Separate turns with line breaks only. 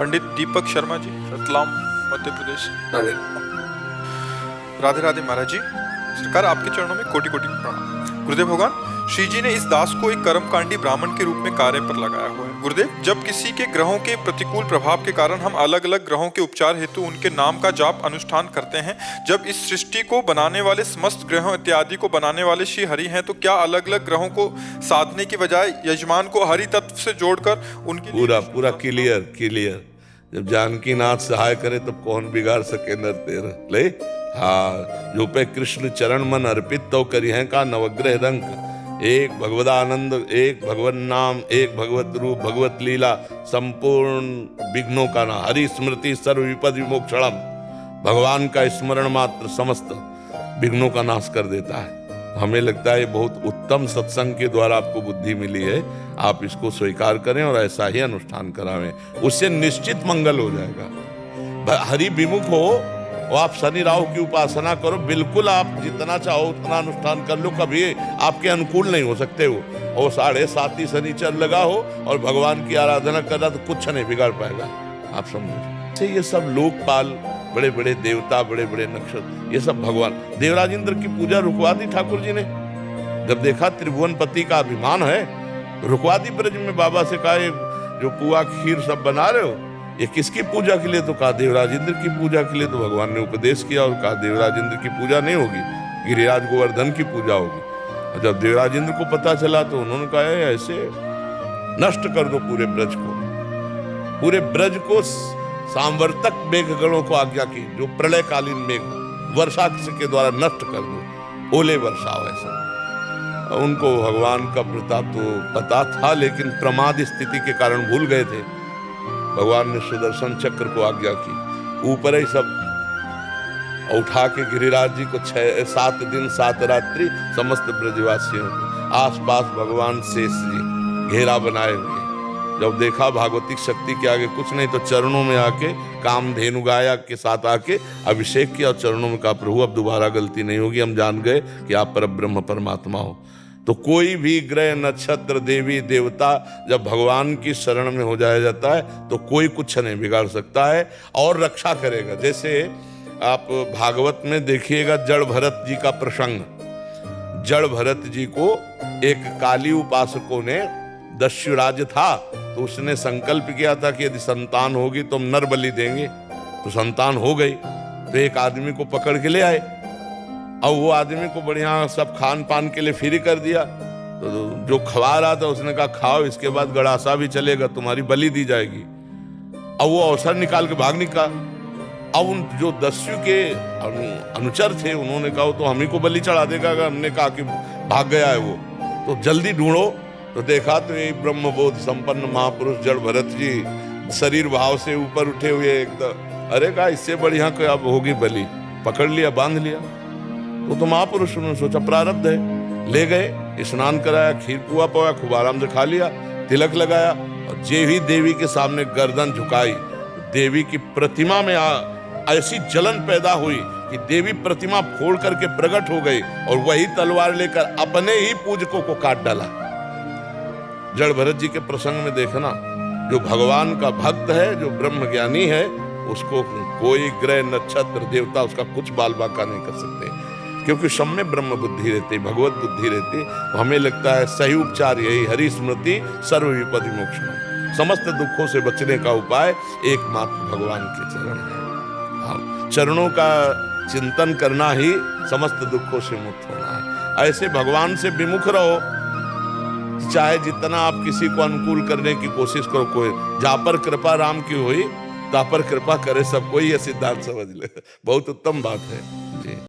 पंडित दीपक शर्मा जी, रतलाम, मध्य प्रदेश।
राधे
राधे राधे महाराज जी, सरकार आपके चरणों में कोटि कोटि प्रणाम। गुरुदेव भगवान, श्री जी ने इस दास को एक कर्मकांडी ब्राह्मण के रूप में कार्य पर लगाया हुआ है। गुरुदेव, जब किसी के ग्रहों के प्रतिकूल प्रभाव के कारण हम अलग अलग ग्रहों के उपचार हेतु उनके नाम का जाप अनुष्ठान करते हैं, जब इस सृष्टि को बनाने वाले समस्त ग्रहों इत्यादि को बनाने वाले श्री हरि हैं, तो क्या अलग अलग ग्रहों को साधने की बजाय यजमान को हरि तत्व से जोड़कर उनकी
पूरा क्लियर। जब जानकी नाथ सहाय करे तब कौन बिगाड़ सके नर तेरा ले। हाँ, जो पे कृष्ण चरण मन अर्पित तो करी है का नवग्रह रंग। एक भगवदानंद, एक भगवत नाम, एक भगवत रूप, भगवत लीला, संपूर्ण विघ्नों का ना हरि स्मृति सर्व विपद विमोक्षणम। भगवान का स्मरण मात्र समस्त विघ्नों का नाश कर देता है। हमें लगता है बहुत उत्तम सत्संग के द्वारा आपको बुद्धि मिली है, आप इसको स्वीकार करें और ऐसा ही अनुष्ठान करावें, उससे निश्चित मंगल हो जाएगा। हरि विमुख हो और आप शनि राहु की उपासना करो, बिल्कुल आप जितना चाहो उतना अनुष्ठान कर लो, कभी आपके अनुकूल नहीं हो सकते हो। और 7.5 शनिचर लगा हो और भगवान की आराधना कर रहा तो कुछ नहीं बिगाड़ पाएगा, आप समझो। ये सब लोकपाल, बड़े बड़े देवता, बड़े बड़े नक्षत्र, ये सब भगवान। देवराज इंद्र की पूजा रुकवा दी ठाकुर जी ने, जब देखा त्रिभुवनपति का अभिमान है, रुकवा दी। ब्रज में बाबा से कहा, जो पुआ खीर सब बना रहे हो ये किसकी पूजा के लिए? तो कहा देवराज इंद्र की पूजा के लिए। तो भगवान ने उपदेश किया और कहा देवराज इंद्र की पूजा नहीं होगी, गिरिराज गोवर्धन की पूजा होगी। और जब देवराज इंद्र को पता चला तो उन्होंने कहा ऐसे नष्ट कर दो पूरे ब्रज को, पूरे ब्रज को सांवर्तक मेघगणों को आज्ञा की, जो प्रलयकालीन मेघ वर्षा के द्वारा नष्ट कर दो, ओले वर्षाओ। ऐसा उनको भगवान का प्रताप तो पता था, लेकिन प्रमाद स्थिति के कारण भूल गए थे। भगवान ने सुदर्शन चक्र को आज्ञा की, ऊपर ही सब उठा के गिरिराज जी को 7 दिन 7 रात्रि समस्त ब्रजवासियों को आसपास भगवान शेष जी घेरा बनाए हुए। जब देखा भागवतिक शक्ति के आगे कुछ नहीं, तो चरणों में आके कामधेनु गाया के साथ आके अभिषेक किया और चरणों में कहा प्रभु अब दोबारा गलती नहीं होगी, हम जान गए कि आप परब्रह्म परमात्मा हो। तो कोई भी ग्रह नक्षत्र देवी देवता जब भगवान की शरण में हो जाया जाता है तो कोई कुछ नहीं बिगाड़ सकता है और रक्षा करेगा। जैसे आप भागवत में देखिएगा जड़ भरत जी का प्रसंग। जड़ भरत जी को एक काली उपासकों ने, दस्युराज था तो उसने संकल्प किया था कि यदि संतान होगी तो हम नर बलि देंगे। तो संतान हो गई तो एक आदमी को पकड़ के ले आए और वो आदमी को बढ़िया सब खान पान के लिए फ्री कर दिया। तो जो खवा रहा था उसने कहा खाओ, इसके बाद गड़ासा भी चलेगा, तुम्हारी बलि दी जाएगी। अब वो अवसर निकाल के भाग निकला। अब उन जो दस्यु के अनुचर थे उन्होंने कहा तो हम ही को बलि चढ़ा देगा। अगर हमने कहा कि भाग गया है वो, तो जल्दी ढूंढो। तो देखा तो ये ब्रह्मबोध संपन्न महापुरुष जड़ भरत जी शरीर भाव से ऊपर उठे हुए एकदम। अरे कहा इससे बढ़िया कोई अब होगी बलि, पकड़ लिया, बांध लिया। तो महापुरुष उन्होंने सोचा प्रारब्ध है, ले गए, स्नान कराया, खीर पुआ पवा, खूब आराम से खा लिया, तिलक लगाया। और जे ही देवी के सामने गर्दन झुकाई, देवी की प्रतिमा में ऐसी जलन पैदा हुई कि देवी प्रतिमा फोड़ करके प्रकट हो गई और वही तलवार लेकर अपने ही पूजकों को काट डाला। जड़ भरत जी के प्रसंग में देखना, जो भगवान का भक्त है, जो ब्रह्म ज्ञानी है, उसको कोई ग्रह नक्षत्र देवता उसका कुछ बाल बाका नहीं कर सकते, क्योंकि सब में ब्रह्म बुद्धि रहती, भगवत बुद्धि रहती। तो हमें लगता है सही उपचार यही, हरि स्मृति सर्व विपद विमोक्षणम। समस्त दुखों से बचने का उपाय एकमात्र भगवान के चरण है। हाँ, चरणों का चिंतन करना ही समस्त दुखों से मुक्त होना है। ऐसे भगवान से विमुख रहो, चाहे जितना आप किसी को अनुकूल करने की कोशिश करो, कोई जा पर कृपा राम की हुई ता पर कृपा करे सबको, ये सिद्धांत समझ ले। बहुत उत्तम बात है।